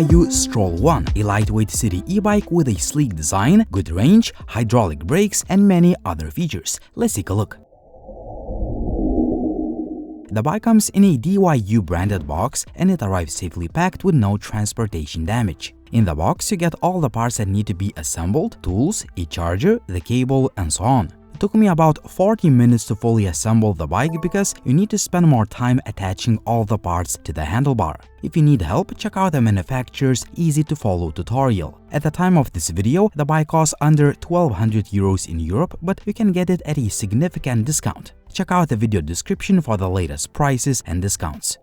DYU Stroll-1, a lightweight city e-bike with a sleek design, good range, hydraulic brakes, and many other features. Let's take a look. The bike comes in a DYU branded box and it arrives safely packed with no transportation damage. In the box, you get all the parts that need to be assembled, tools, a charger, the cable, and so on. It took me about 40 minutes to fully assemble the bike because you need to spend more time attaching all the parts to the handlebar. If you need help, check out the manufacturer's easy-to-follow tutorial. At the time of this video, the bike costs under 1200 euros in Europe, but you can get it at a significant discount. Check out the video description for the latest prices and discounts.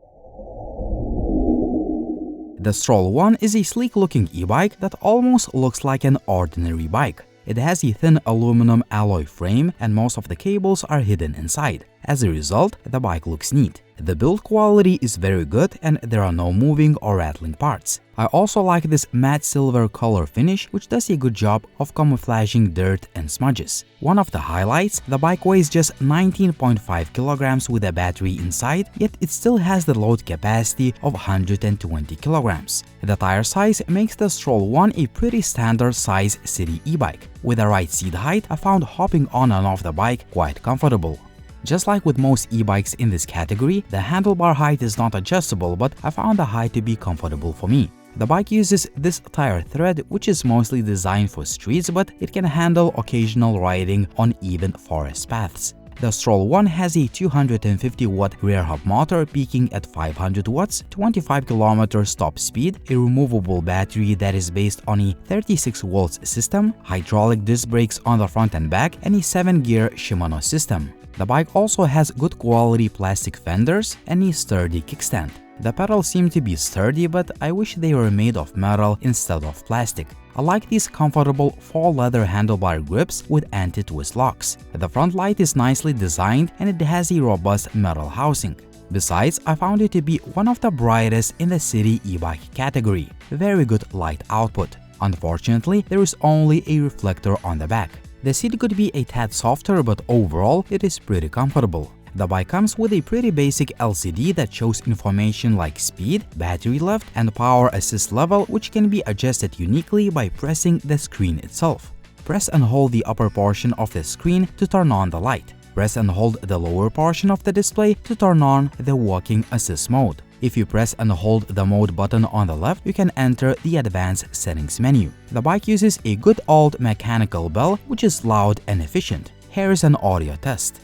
The Stroll-1 is a sleek-looking e-bike that almost looks like an ordinary bike. It has a thin aluminum alloy frame and most of the cables are hidden inside. As a result, the bike looks neat. The build quality is very good and there are no moving or rattling parts. I also like this matte silver color finish, which does a good job of camouflaging dirt and smudges. One of the highlights, the bike weighs just 19.5 kilograms with a battery inside, yet it still has the load capacity of 120 kilograms. The tire size makes the Stroll-1 a pretty standard size city e-bike. With the right seat height, I found hopping on and off the bike quite comfortable. Just like with most e-bikes in this category, the handlebar height is not adjustable, but I found the height to be comfortable for me. The bike uses this tire thread, which is mostly designed for streets, but it can handle occasional riding on even forest paths. The Stroll-1 has a 250-watt rear hub motor peaking at 500 watts, 25 km top speed, a removable battery that is based on a 36 volts system, hydraulic disc brakes on the front and back, and a 7-gear Shimano system. The bike also has good quality plastic fenders and a sturdy kickstand. The pedals seem to be sturdy, but I wish they were made of metal instead of plastic. I like these comfortable faux leather handlebar grips with anti-twist locks. The front light is nicely designed and it has a robust metal housing. Besides, I found it to be one of the brightest in the city e-bike category. Very good light output. Unfortunately, there is only a reflector on the back. The seat could be a tad softer, but overall it is pretty comfortable. The bike comes with a pretty basic LCD that shows information like speed, battery left, and power assist level, which can be adjusted uniquely by pressing the screen itself. Press and hold the upper portion of the screen to turn on the light. Press and hold the lower portion of the display to turn on the walking assist mode. If you press and hold the mode button on the left, you can enter the advanced settings menu. The bike uses a good old mechanical bell, which is loud and efficient. Here is an audio test.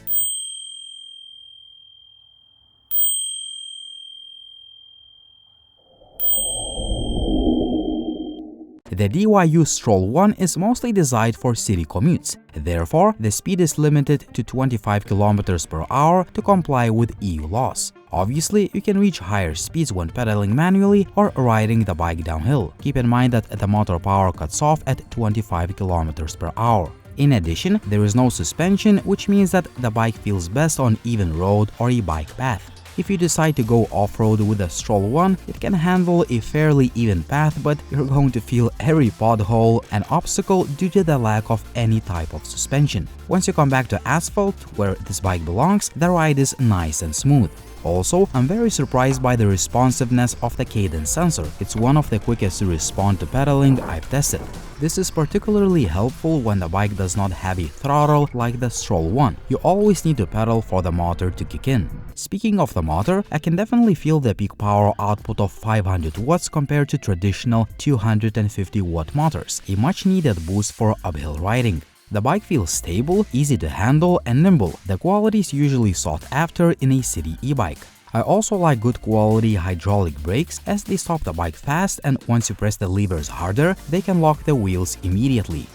The DYU Stroll-1 is mostly designed for city commutes. Therefore, the speed is limited to 25 km per hour to comply with EU laws. Obviously, you can reach higher speeds when pedaling manually or riding the bike downhill. Keep in mind that the motor power cuts off at 25 km per hour. In addition, there is no suspension, which means that the bike feels best on even road or a bike path. If you decide to go off-road with the Stroll-1, it can handle a fairly even path, but you're going to feel every pothole and obstacle due to the lack of any type of suspension. Once you come back to asphalt, where this bike belongs, the ride is nice and smooth. Also, I'm very surprised by the responsiveness of the cadence sensor. It's one of the quickest to respond to pedaling I've tested. This is particularly helpful when the bike does not have a throttle like the Stroll-1. You always need to pedal for the motor to kick in. Speaking of the motor, I can definitely feel the peak power output of 500 watts compared to traditional 250-watt motors, a much-needed boost for uphill riding. The bike feels stable, easy to handle, and nimble. The quality is usually sought after in a city e-bike. I also like good quality hydraulic brakes as they stop the bike fast, and once you press the levers harder, they can lock the wheels immediately.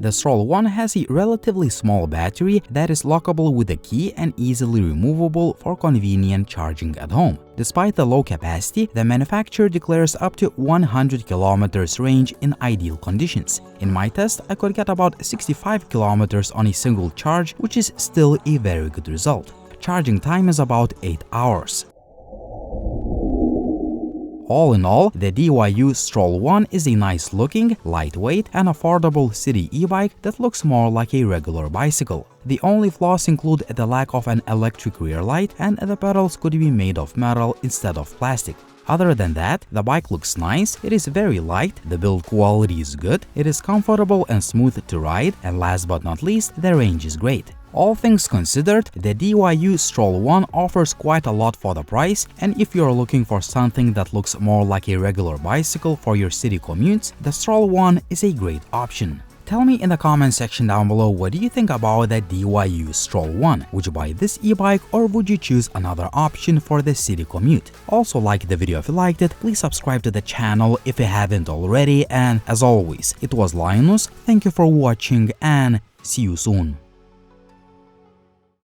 The Stroll-1 has a relatively small battery that is lockable with a key and easily removable for convenient charging at home. Despite the low capacity, the manufacturer declares up to 100 km range in ideal conditions. In my test, I could get about 65 km on a single charge, which is still a very good result. Charging time is about 8 hours. All in all, the DYU Stroll-1 is a nice-looking, lightweight, and affordable city e-bike that looks more like a regular bicycle. The only flaws include the lack of an electric rear light, and the pedals could be made of metal instead of plastic. Other than that, the bike looks nice, it is very light, the build quality is good, it is comfortable and smooth to ride, and last but not least, the range is great. All things considered, the DYU Stroll-1 offers quite a lot for the price, and if you're looking for something that looks more like a regular bicycle for your city commutes, the Stroll-1 is a great option. Tell me in the comment section down below, what do you think about the DYU Stroll-1? Would you buy this e-bike or would you choose another option for the city commute? Also, like the video if you liked it, please subscribe to the channel if you haven't already, and as always, it was Linus, thank you for watching and see you soon.